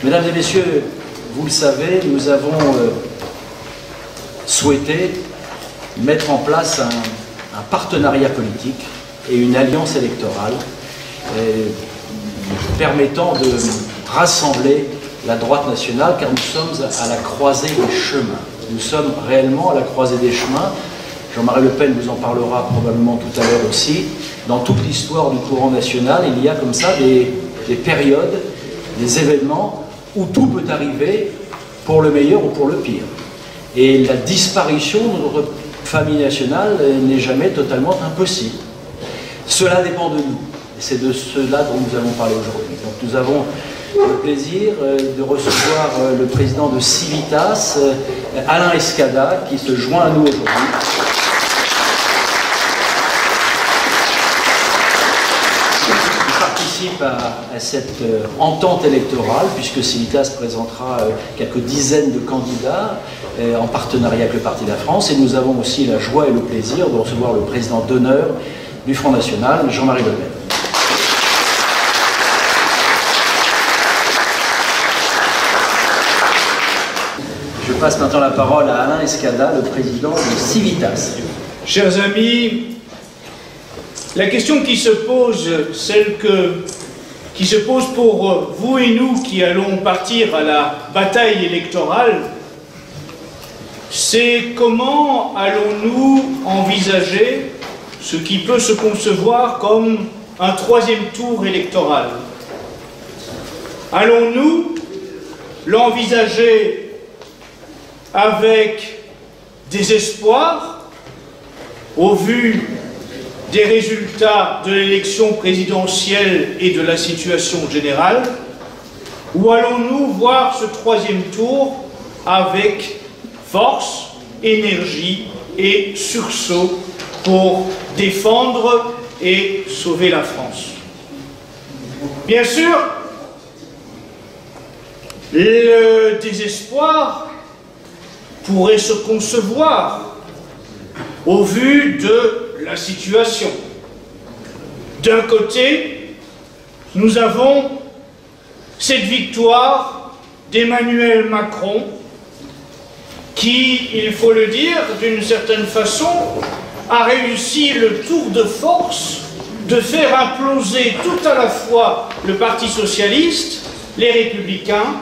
Mesdames et messieurs, vous le savez, nous avons souhaité mettre en place un partenariat politique et une alliance électorale permettant de rassembler la droite nationale, car nous sommes à la croisée des chemins. Nous sommes réellement à la croisée des chemins. Jean-Marie Le Pen vous en parlera probablement tout à l'heure aussi. Dans toute l'histoire du courant national, il y a comme ça des périodes, des événements où tout peut arriver pour le meilleur ou pour le pire. Et la disparition de notre famille nationale n'est jamais totalement impossible. Cela dépend de nous. Et c'est de cela dont nous allons parler aujourd'hui. Donc nous avons le plaisir de recevoir le président de Civitas, Alain Escada, qui se joint à nous aujourd'hui. Il participe à cette entente électorale, puisque Civitas présentera quelques dizaines de candidats en partenariat avec le Parti de la France. Et nous avons aussi la joie et le plaisir de recevoir le président d'honneur du Front National, Jean-Marie Le Pen. Je passe maintenant la parole à Alain Escada, le président de Civitas. Chers amis, la question qui se pose, qui se pose pour vous et nous qui allons partir à la bataille électorale, c'est comment allons-nous envisager ce qui peut se concevoir comme un troisième tour électoral. Allons-nous l'envisager avec désespoir au vu des résultats de l'élection présidentielle et de la situation générale, ou allons-nous voir ce troisième tour avec force, énergie et sursaut pour défendre et sauver la France? Bien sûr, le désespoir pourrait se concevoir au vu de la situation. D'un côté, nous avons cette victoire d'Emmanuel Macron qui, il faut le dire, d'une certaine façon, a réussi le tour de force de faire imploser tout à la fois le Parti socialiste, les Républicains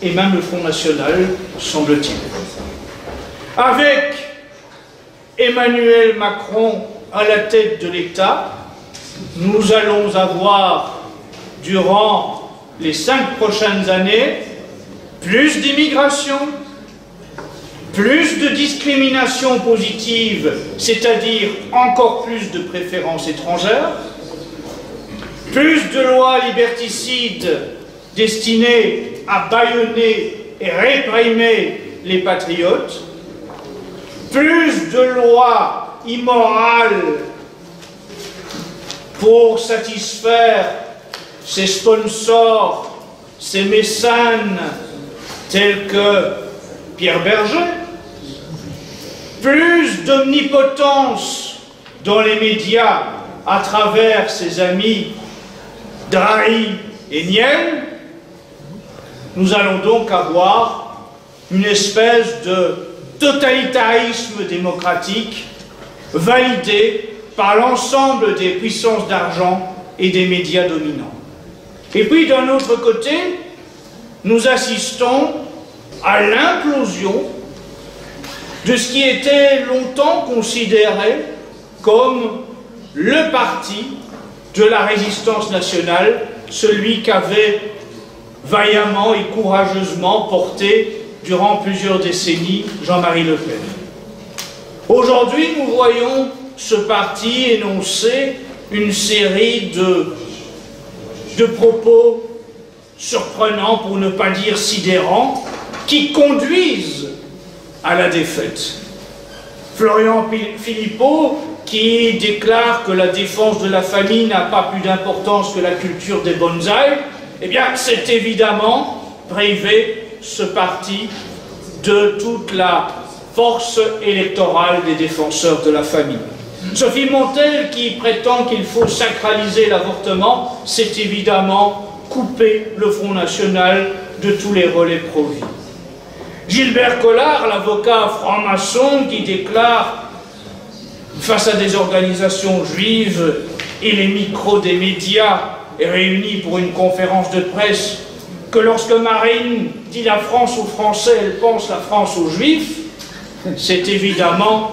et même le Front National, semble-t-il. Avec Emmanuel Macron à la tête de l'État, nous allons avoir, durant les 5 prochaines années, plus d'immigration, plus de discrimination positive, c'est-à-dire encore plus de préférences étrangères, plus de lois liberticides destinées à bâillonner et réprimer les patriotes, plus de lois immorales pour satisfaire ses sponsors, ses mécènes, tels que Pierre Berger, plus d'omnipotence dans les médias à travers ses amis Draghi et Niel. Nous allons donc avoir une espèce de totalitarisme démocratique validé par l'ensemble des puissances d'argent et des médias dominants. Et puis d'un autre côté, nous assistons à l'implosion de ce qui était longtemps considéré comme le parti de la résistance nationale, celui qu'avait vaillamment et courageusement porté durant plusieurs décennies Jean-Marie Le Pen. Aujourd'hui, nous voyons ce parti énoncer une série de propos surprenants, pour ne pas dire sidérants, qui conduisent à la défaite. Florian Philippot, qui déclare que la défense de la famille n'a pas plus d'importance que la culture des bonsaïs, eh bien, c'est évidemment priver ce parti de toute la force électorale des défenseurs de la famille. Sophie Montel, qui prétend qu'il faut sacraliser l'avortement, c'est évidemment couper le Front National de tous les relais pro-vie. Gilbert Collard, l'avocat franc-maçon qui déclare face à des organisations juives et les micros des médias réunis pour une conférence de presse que lorsque Marine dit la France aux Français, elle pense la France aux Juifs, c'est évidemment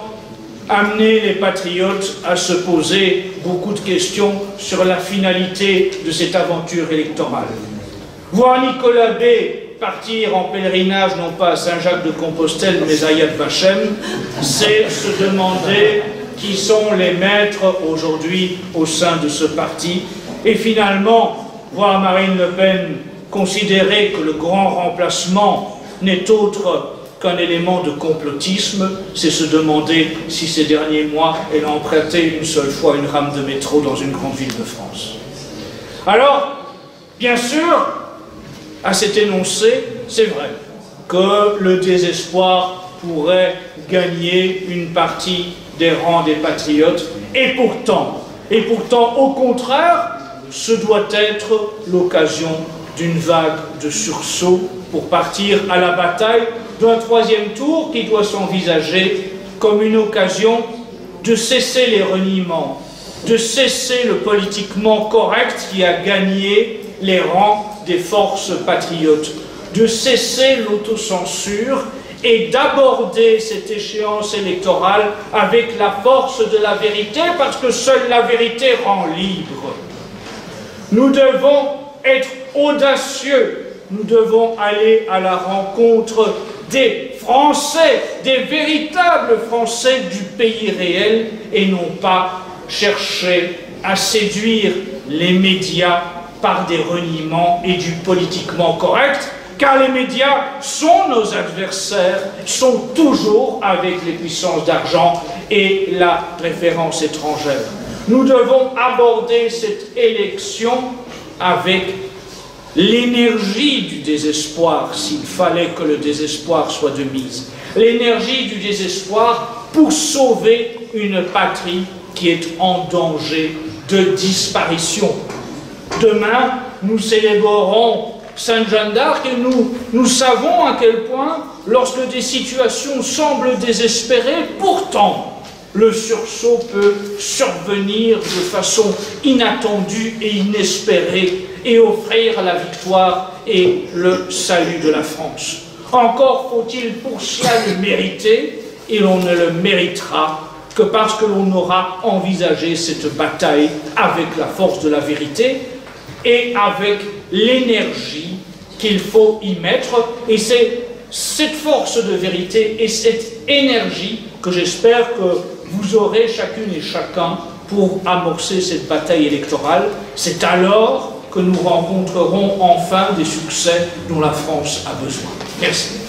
amener les patriotes à se poser beaucoup de questions sur la finalité de cette aventure électorale. Voir Nicolas B partir en pèlerinage, non pas à Saint-Jacques-de-Compostelle, mais à Yad Vashem, c'est se demander qui sont les maîtres aujourd'hui au sein de ce parti. Et finalement, voir Marine Le Pen considérer que le grand remplacement n'est autre qu'un élément de complotisme, c'est se demander si ces derniers mois, elle a emprunté une seule fois une rame de métro dans une grande ville de France. Alors, bien sûr, à cet énoncé, c'est vrai que le désespoir pourrait gagner une partie des rangs des patriotes, et pourtant, au contraire, ce doit être l'occasion d'une vague de sursaut pour partir à la bataille d'un troisième tour qui doit s'envisager comme une occasion de cesser les reniements, de cesser le politiquement correct qui a gagné les rangs des forces patriotes, de cesser l'autocensure et d'aborder cette échéance électorale avec la force de la vérité, parce que seule la vérité rend libre. Nous devons être audacieux, nous devons aller à la rencontre des Français, des véritables Français du pays réel, et non pas chercher à séduire les médias par des reniements et du politiquement correct, car les médias sont nos adversaires, sont toujours avec les puissances d'argent et la préférence étrangère. Nous devons aborder cette élection avec l'énergie du désespoir, s'il fallait que le désespoir soit de mise. L'énergie du désespoir pour sauver une patrie qui est en danger de disparition. Demain, nous célébrerons Sainte Jeanne d'Arc et nous savons à quel point, lorsque des situations semblent désespérées, pourtant, le sursaut peut survenir de façon inattendue et inespérée et offrir la victoire et le salut de la France. Encore faut-il pour cela le mériter, et l'on ne le méritera que parce que l'on aura envisagé cette bataille avec la force de la vérité et avec l'énergie qu'il faut y mettre. Et c'est cette force de vérité et cette énergie que j'espère que vous aurez chacune et chacun pour amorcer cette bataille électorale. C'est alors que nous rencontrerons enfin des succès dont la France a besoin. Merci.